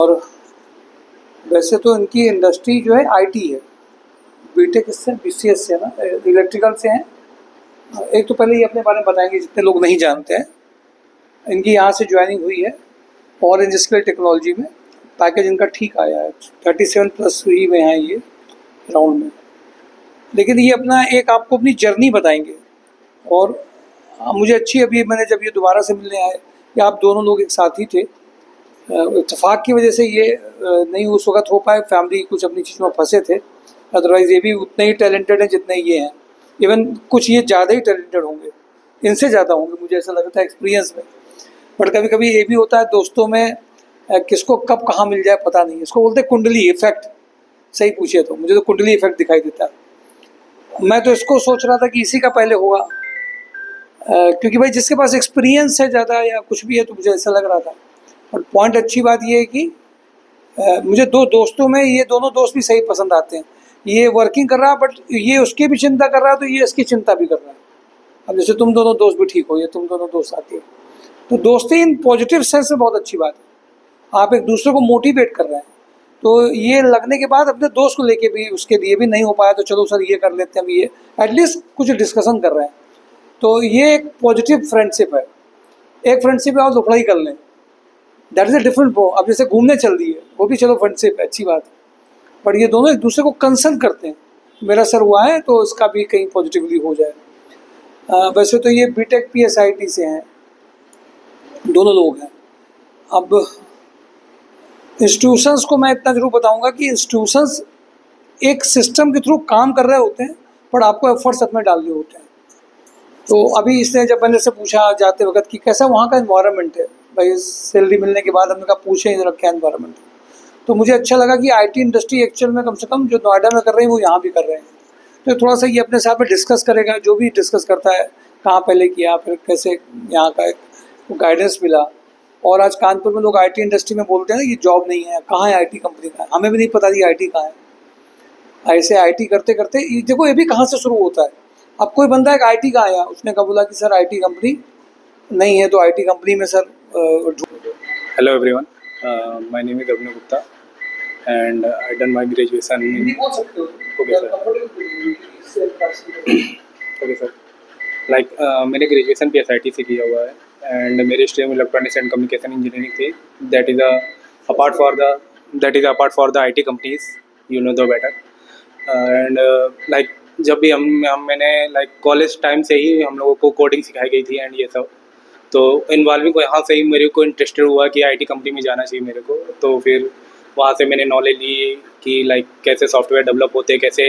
और वैसे तो इनकी इंडस्ट्री जो है आईटी है, बीटेक इससे बीसीएस से ना, इलेक्ट्रिकल से हैं। एक तो पहले ये अपने बारे में बताएंगे जितने लोग नहीं जानते हैं। इनकी यहाँ से ज्वाइनिंग हुई है ऑरेंज स्केल टेक्नोलॉजी में। पैकेज इनका ठीक आया है, 37+ हुई में है ये राउंड में। लेकिन ये अपना एक आपको अपनी जर्नी बताएंगे। और मुझे अच्छी, अभी मैंने जब ये दोबारा से मिलने आए कि आप दोनों लोग एक साथ ही थे, इत्तेफाक की वजह से ये नहीं उस वक्त हो पाए, फैमिली कुछ अपनी चीज़ों में फंसे थे। अदरवाइज़ ये भी उतने ही टैलेंटेड हैं जितने ये हैं। इवन कुछ ये ज़्यादा ही टैलेंटेड होंगे, इनसे ज़्यादा होंगे, मुझे ऐसा लगता है एक्सपीरियंस में। बट कभी कभी ये भी होता है दोस्तों में, किसको कब कहाँ मिल जाए पता नहीं। इसको बोलते हैं कुंडली इफेक्ट। सही पूछिए तो मुझे तो कुंडली इफेक्ट दिखाई देता है। मैं तो इसको सोच रहा था कि इसी का पहले होगा, क्योंकि भाई जिसके पास एक्सपीरियंस है ज़्यादा या कुछ भी है, तो मुझे ऐसा लग रहा था। और पॉइंट अच्छी बात ये है कि मुझे दो दोस्तों में ये दोनों दोस्त भी सही पसंद आते हैं। ये वर्किंग कर रहा है, बट ये उसकी भी चिंता कर रहा है, तो ये इसकी चिंता भी कर रहा है। अब जैसे तुम दोनों दोस्त भी ठीक हो, ये तुम दोनों दोस्त आती हो, तो दोस्ती इन पॉजिटिव सेंस में बहुत अच्छी बात है। आप एक दूसरे को मोटिवेट कर रहे हैं, तो ये लगने के बाद अपने दोस्त को लेके भी, उसके लिए भी नहीं हो पाया तो चलो सर ये कर लेते हैं, हम ये एटलीस्ट कुछ डिस्कशन कर रहे हैं। तो ये एक पॉजिटिव फ्रेंडशिप है। एक फ्रेंडशिप है और लफड़ाई कर लें, दैट इज़ अ डिफरेंट वो। अब जैसे घूमने चल दिए, वो भी चलो फ्रेंडशिप है, अच्छी बात है। बट ये दोनों एक दूसरे को कंसर्न करते हैं, मेरा सर हुआ है तो इसका भी कहीं पॉजिटिवली हो जाए। वैसे तो ये बीटेक पीएसआईटी से हैं, दोनों लोग हैं। अब इंस्टीट्यूशंस को मैं इतना जरूर बताऊंगा कि इंस्टीट्यूशंस एक सिस्टम के थ्रू काम कर रहे होते हैं, पर आपको एफर्ट्स अपने डालने होते हैं। तो अभी इसने जब मैंने से पूछा जाते वक्त कि कैसा वहाँ का इन्वायरमेंट है, भाई सैलरी मिलने के बाद हमने कहा पूछे ही जरा क्या इन्वायरमेंट है। तो मुझे अच्छा लगा कि आईटी इंडस्ट्री एक्चुअल में कम से कम जो नोएडा में कर रहे हैं वो यहाँ भी कर रहे हैं। तो थोड़ा सा ये अपने साथ में डिस्कस करेगा, जो भी डिस्कस करता है, कहाँ पहले किया, फिर कैसे यहाँ का एक गाइडेंस मिला। और आज कानपुर में लोग आईटी इंडस्ट्री में बोलते हैं ना, ये जॉब नहीं है, कहाँ है आईटी कंपनी का, हमें भी नहीं पता ये आईटी कहाँ है। ऐसे आईटी करते करते देखो ये भी कहाँ से शुरू होता है। अब कोई बंदा एक आईटी का आया, उसने कहा बोला कि सर आईटी कंपनी नहीं है, तो आईटी कंपनी में sir Hello everyone, my name is Abhinav Gupta and I done my graduation in okay sir like मैंने ग्रेजुएशन PSIT से किया हुआ है एंड मेरी stream electronics and communication engineering थी। That is apart for the IT companies, you know the better. And like जब भी मैंने लाइक कॉलेज टाइम से ही हम लोगों को कोडिंग सिखाई गई थी एंड ये सब, तो इन्वॉल्विंग को यहाँ से ही मेरे को इंटरेस्टेड हुआ कि आईटी कंपनी में जाना चाहिए मेरे को। तो फिर वहाँ से मैंने नॉलेज ली कि लाइक कैसे सॉफ्टवेयर डेवलप होते हैं, कैसे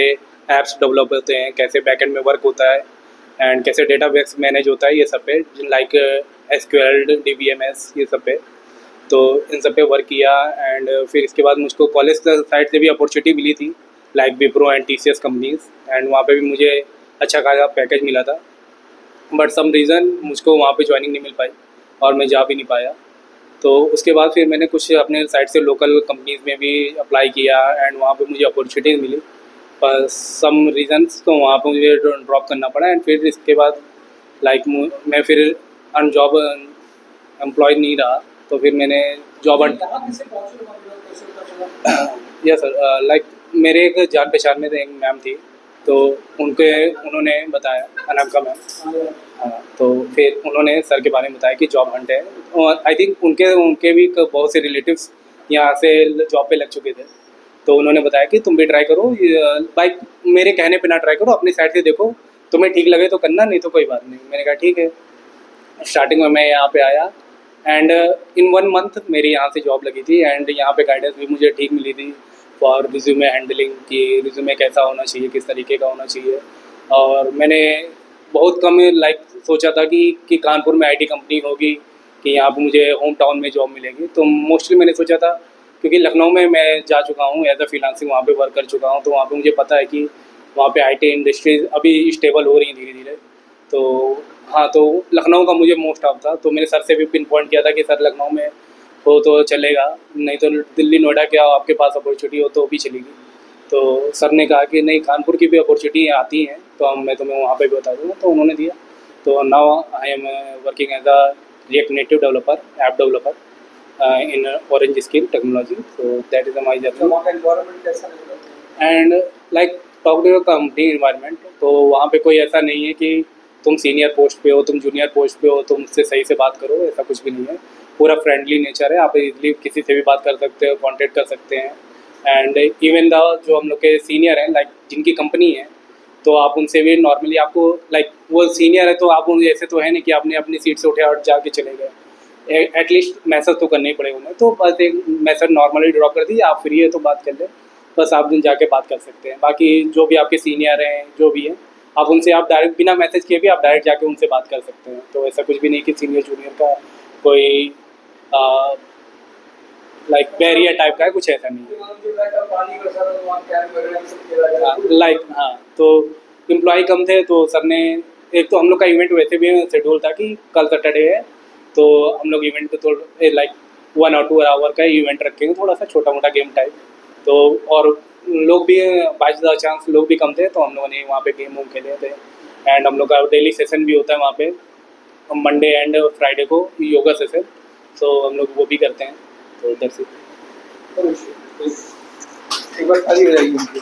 ऐप्स डेवलप होते हैं, कैसे बैकएंड में वर्क होता है एंड कैसे डेटाबेस मैनेज होता है, ये सब पे लाइक SQL DBMS ये सब पे। तो इन सब पे वर्क किया एंड फिर इसके बाद मुझको कॉलेज साइड से भी अपॉर्चुनिटी मिली थी like Wipro and TCS companies, and वहाँ पे भी मुझे अच्छा खासा पैकेज मिला था। बट सम रीज़न मुझको वहाँ पे ज्वाइनिंग नहीं मिल पाई और मैं जा भी नहीं पाया। तो उसके बाद फिर मैंने कुछ अपने साइड से लोकल कंपनीज़ में भी अप्लाई किया एंड वहाँ पे मुझे अपॉर्चुनिटीज़ मिली, पर सम रीज़न्स तो वहाँ पे मुझे ड्रॉप करना पड़ा। एंड फिर इसके बाद लाइक मैं फिर जॉब एम्प्लॉय नहीं रहा, तो फिर मैंने जॉब यस सर, लाइक मेरे एक जान पहचान में एक मैम थी, तो उन्होंने बताया, अनामिका मैम। हाँ, तो फिर उन्होंने सर के बारे में बताया कि जॉब हंट है। और आई थिंक उनके भी बहुत से रिलेटिव्स यहाँ से जॉब पे लग चुके थे, तो उन्होंने बताया कि तुम भी ट्राई करो, बाइक मेरे कहने पे ना ट्राई करो, अपनी साइड से देखो, तुम्हें ठीक लगे तो करना, नहीं तो कोई बात नहीं। मैंने कहा ठीक है। स्टार्टिंग में मैं यहाँ पे आया एंड इन 1 मंथ मेरी यहाँ से जॉब लगी थी एंड यहाँ पे गाइडेंस भी मुझे ठीक मिली थी फॉर रिज्यूमे हैंडलिंग, कि रिज्यूमे कैसा होना चाहिए, किस तरीके का होना चाहिए। और मैंने बहुत कम लाइक सोचा था कि कानपुर में आईटी कंपनी होगी, कि यहाँ पर मुझे होम टाउन में जॉब मिलेगी। तो मोस्टली मैंने सोचा था, क्योंकि लखनऊ में मैं जा चुका हूँ एज अ फ्रीलांसिंग, वहाँ पे वर्क कर चुका हूँ, तो वहाँ पे मुझे पता है कि वहाँ पे आईटी इंडस्ट्रीज अभी स्टेबल हो रही हैं धीरे धीरे। तो हाँ, तो लखनऊ का मुझे मोस्ट ऑफ था, तो मैंने सर से भी पिन पॉइंट किया था कि सर लखनऊ में हो तो चलेगा, नहीं तो दिल्ली नोएडा क्या आपके पास अपॉर्चुनिटी हो तो भी चलेगी। तो सर ने कहा कि नहीं, कानपुर की भी अपॉर्चुनिटी आती हैं, तो मैं तुम्हें वहाँ पे भी बता दूँगा। तो उन्होंने दिया। तो now I am working as a React Native developer, app developer. in Orange Skill Technology. So that is my तो journey. वहाँ का environment कैसा रहेगा? And like talk to company environment, तो वहाँ पे कोई ऐसा नहीं है कि तुम सीनियर पोस्ट पे हो, तुम जूनियर पोस्ट पे हो, तुम उससे सही से बात करो, ऐसा कुछ भी नहीं है. पूरा फ्रेंडली नेचर है, आप इजली किसी से भी बात कर सकते हो, कांटेक्ट कर सकते हैं. एंड इवन द जो हम लोग के सीनियर हैं, लाइक जिनकी कंपनी है, तो आप उनसे भी नॉर्मली आपको लाइक वो सीनियर है तो आप उन ऐसे तो है नहीं कि आपने अपनी सीट से उठे और जाके चले गए. एटलीस्ट मैसेज तो करना ही पड़ेगा उन्हें, तो बस एक मैसेज नॉर्मली ड्रॉप कर दी, आप फ्री है तो बात कर लें, बस आप दिन जाके बात कर सकते हैं. बाकी जो भी आपके सीनियर हैं, जो भी हैं, आप उनसे आप डायरेक्ट बिना मैसेज किए भी आप डायरेक्ट जाके उनसे बात कर सकते हैं. तो ऐसा कुछ भी नहीं कि सीनियर जूनियर का कोई लाइक बैरियर टाइप का है, कुछ ऐसा नहीं है. लाइक हाँ, तो एम्प्लॉय कम थे तो सर ने, एक तो हम लोग का इवेंट वैसे भी शेड्यूल था कि कल सैटरडे है, तो हम लोग इवेंट पे तो लाइक 1 और 2 आवर का इवेंट रखेंगे, थोड़ा सा छोटा मोटा गेम टाइप. तो और लोग भी 22 चांस लोग भी कम थे, तो हम लोगों ने वहाँ पे गेम वूम खेले थे. एंड हम लोग का डेली सेशन भी होता है वहाँ पे, मंडे एंड फ्राइडे को योगा सेशन, तो हम लोग वो भी करते हैं. तो इधर से एक बार खाली हो जाएगी उनकी.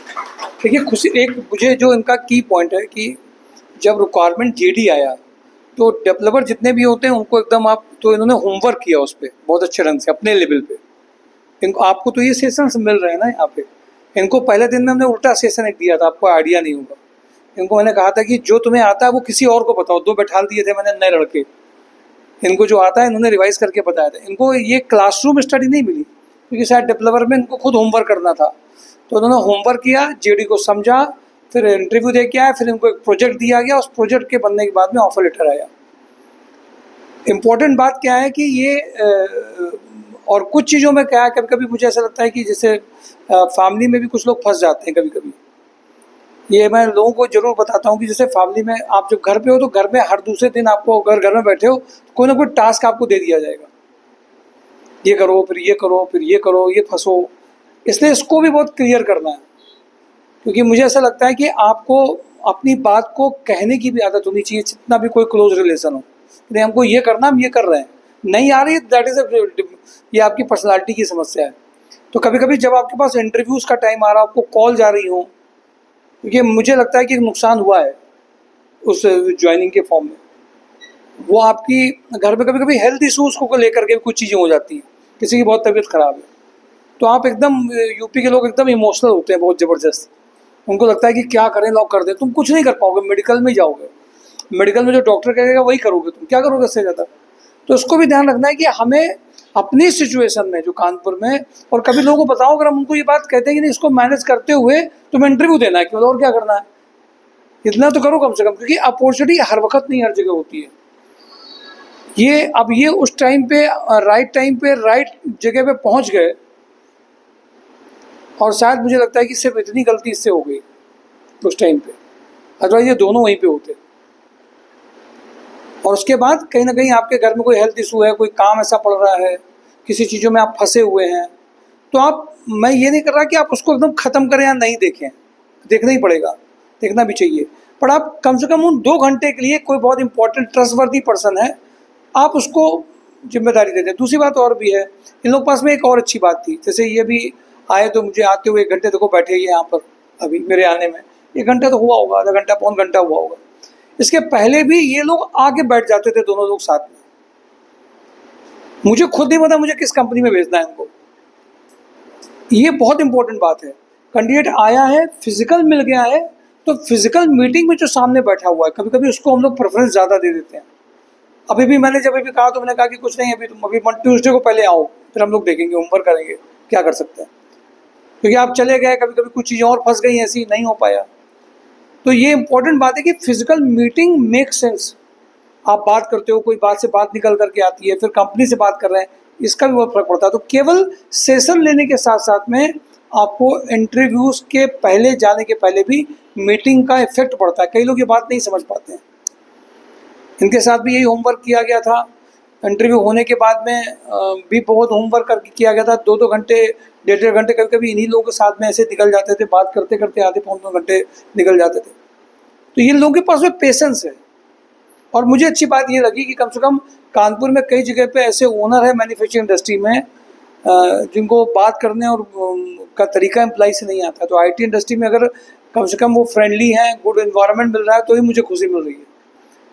देखिए खुशी, एक मुझे जो इनका की पॉइंट है कि जब रिक्वायरमेंट जेडी आया तो डेवलपर जितने भी होते हैं उनको एकदम आप, तो इन्होंने होमवर्क किया उस पर बहुत अच्छे ढंग से अपने लेवल पे. इनको आपको तो ये सेशंस मिल रहे हैं ना यहाँ पे. इनको पहले दिन में हमने उल्टा सेशन एक दिया था, आपको आइडिया नहीं होगा. इनको मैंने कहा था कि जो तुम्हें आता है वो किसी और को बताओ. 2 बैठाल दिए थे मैंने नए लड़के, इनको जो आता है इन्होंने रिवाइज करके बताया था. इनको ये क्लासरूम स्टडी नहीं मिली क्योंकि शायद डेवलपर में इनको खुद होमवर्क करना था. तो उन्होंने होमवर्क किया, जेडी को समझा, फिर इंटरव्यू दे के आया, फिर इनको एक प्रोजेक्ट दिया गया. उस प्रोजेक्ट के बनने के बाद में ऑफर लेटर आया. इम्पोर्टेंट बात क्या है कि ये और कुछ चीज़ों में क्या है, कभी कभी मुझे ऐसा लगता है कि जैसे फैमिली में भी कुछ लोग फंस जाते हैं कभी कभी. ये मैं लोगों को जरूर बताता हूँ कि जैसे फैमिली में आप जब घर पे हो तो घर में हर दूसरे दिन आपको, अगर घर में बैठे हो तो कोई ना कोई टास्क आपको दे दिया जाएगा, ये करो फिर ये करो फिर ये करो, ये फंसो. इसलिए इसको भी बहुत क्लियर करना है, क्योंकि मुझे ऐसा लगता है कि आपको अपनी बात को कहने की भी आदत होनी चाहिए, जितना भी कोई क्लोज रिलेशन हो. नहीं हमको ये करना, हम ये कर रहे हैं, नहीं आ रही, दैट इज ये आपकी पर्सनालिटी की समस्या है. तो कभी कभी जब आपके पास इंटरव्यूज़ का टाइम आ रहा हो, आपको कॉल जा रही हो, क्योंकि मुझे लगता है कि नुकसान हुआ है उस ज्वाइनिंग के फॉर्म में. वो आपकी घर में कभी कभी हेल्थ इशूज़ को लेकर के कुछ चीज़ें हो जाती हैं, किसी की बहुत तबीयत ख़राब है, तो आप एकदम, यूपी के लोग एकदम इमोशनल होते हैं बहुत ज़बरदस्त. उनको लगता है कि क्या करें, लॉक कर दें. तुम कुछ नहीं कर पाओगे, मेडिकल में जाओगे, मेडिकल में जो डॉक्टर कहेगा वही करोगे, तुम क्या करोगे इससे ज़्यादा. तो उसको भी ध्यान रखना है कि हमें अपनी सिचुएशन में, जो कानपुर में, और कभी लोगों को बताओ, अगर हम उनको ये बात कहते हैं कि नहीं इसको मैनेज करते हुए तुम्हें इंटरव्यू देना है, केवल और क्या करना है, इतना तो करो कम से कम, क्योंकि अपॉर्चुनिटी हर वक्त नहीं हर जगह होती है. ये अब ये उस टाइम पे टाइम पे राइट जगह पे पहुंच गए, और शायद मुझे लगता है कि सिर्फ इतनी गलती इससे हो गई उस टाइम पे, अदरवाइज ये दोनों वहीं पे होते. और उसके बाद कहीं ना कहीं आपके घर में कोई हेल्थ इशू है, कोई काम ऐसा पड़ रहा है, किसी चीज़ों में आप फंसे हुए हैं, तो आप, मैं ये नहीं कर रहा कि आप उसको एकदम ख़त्म करें या नहीं देखें, देखना ही पड़ेगा, देखना भी चाहिए, पर आप कम से कम उन 2 घंटे के लिए, कोई बहुत इंपॉर्टेंट ट्रस्टवर्दी पर्सन है, आप उसको जिम्मेदारी दे दें. दूसरी बात और भी है, इन लोग पास में एक और अच्छी बात थी, जैसे ये भी आए तो मुझे आते हुए 1 घंटे तक बैठे ही यहाँ पर, अभी मेरे आने में 1 घंटा तो हुआ होगा, आधा घंटा पौन घंटा हुआ होगा. इसके पहले भी ये लोग आके बैठ जाते थे दोनों लोग साथ में. मुझे खुद नहीं पता मुझे किस कंपनी में भेजना है इनको. ये बहुत इंपॉर्टेंट बात है. कैंडिडेट आया है, फिजिकल मिल गया है, तो फिजिकल मीटिंग में जो सामने बैठा हुआ है, कभी कभी उसको हम लोग प्रेफरेंस ज़्यादा दे देते हैं. अभी भी मैंने जब भी कहा तो मैंने कहा कि कुछ नहीं, अभी तुम अभी ट्यूसडे को पहले आओ, फिर हम लोग देखेंगे, होमवर्क करेंगे क्या कर सकते हैं, क्योंकि आप चले गए, कभी कभी कुछ चीज़ें और फंस गई, ऐसी नहीं हो पाया. तो ये इंपॉर्टेंट बात है कि फिजिकल मीटिंग मेक सेंस. आप बात करते हो, कोई बात से बात निकल करके आती है, फिर कंपनी से बात कर रहे हैं, इसका भी बहुत फर्क पड़ता है. तो केवल सेशन लेने के साथ साथ में आपको इंटरव्यूज़ के पहले, जाने के पहले भी मीटिंग का इफेक्ट पड़ता है. कई लोग ये बात नहीं समझ पाते हैं. इनके साथ भी यही होमवर्क किया गया था. इंटरव्यू होने के बाद में भी बहुत होमवर्क करके किया गया था. 2-2 घंटे, 1.5 घंटे कभी कभी इन्हीं लोगों के साथ में ऐसे निकल जाते थे, बात करते करते आधे पौन 2 घंटे निकल जाते थे. तो ये लोगों के पास में पेशेंस है. और मुझे अच्छी बात ये लगी कि कम से कम कानपुर में कई जगह पे ऐसे ओनर है मैन्युफैक्चरिंग इंडस्ट्री में जिनको बात करने और का तरीका एम्प्लॉय से नहीं आता। तो आईटी इंडस्ट्री में अगर कम से कम वो फ्रेंडली हैं, गुड एनवायरनमेंट मिल रहा है, तो ही मुझे खुशी मिल रही है।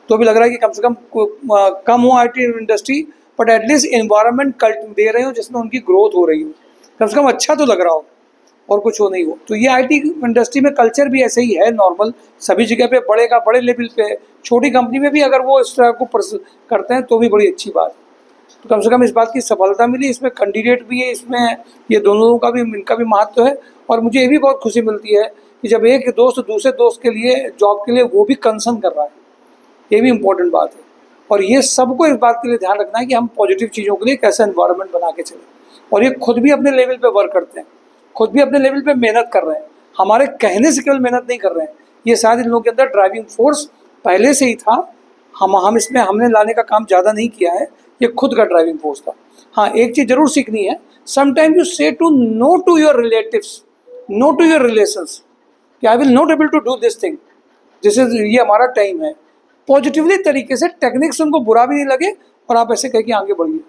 तो भी लग रहा है कि कम से कम हो IT industry, but at least environment दे रहे हो जिसमें उनकी ग्रोथ हो रही हो, कम से कम अच्छा तो लग रहा हो और कुछ हो नहीं हो। तो ये आईटी इंडस्ट्री में कल्चर भी ऐसे ही है नॉर्मल, सभी जगह पे बड़े का बड़े लेवल पे, छोटी कंपनी में भी अगर वो इस तरह को करते हैं तो भी बड़ी अच्छी बात है। तो कम से कम इस बात की सफलता मिली, इसमें कैंडिडेट भी है, इसमें ये दोनों का भी, इनका भी महत्व है। और मुझे ये भी बहुत खुशी मिलती है कि जब एक दोस्त दूसरे दोस्त के लिए जॉब के लिए वो भी कंसर्न कर रहा है, ये भी इम्पोर्टेंट बात है। और ये सबको इस बात के लिए ध्यान रखना है कि हम पॉजिटिव चीज़ों के लिए कैसा एनवायरनमेंट बना के चलें। और ये खुद भी अपने लेवल पे वर्क करते हैं, खुद भी अपने लेवल पे मेहनत कर रहे हैं, हमारे कहने से केवल मेहनत नहीं कर रहे हैं। ये शायद इन लोगों के अंदर ड्राइविंग फोर्स पहले से ही था, हम इसमें हमने लाने का काम ज़्यादा नहीं किया है, ये खुद का ड्राइविंग फोर्स था। हाँ, एक चीज़ जरूर सीखनी है, sometime you say to no to your relatives, no to your relations, कि I will not able to do this thing, ये हमारा टाइम है। पॉजिटिवली तरीके से, टेक्निक से उनको बुरा भी नहीं लगे और आप ऐसे कह के आगे बढ़िए,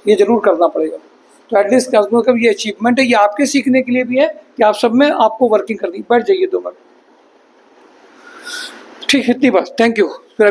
ये जरूर करना पड़ेगा। तो एटलीस्ट कब ये अचीवमेंट है, ये आपके सीखने के लिए भी है कि आप सब में आपको वर्किंग करनी। बैठ जाइए 2 मिनट, ठीक है, इतनी बात, थैंक यू। फिर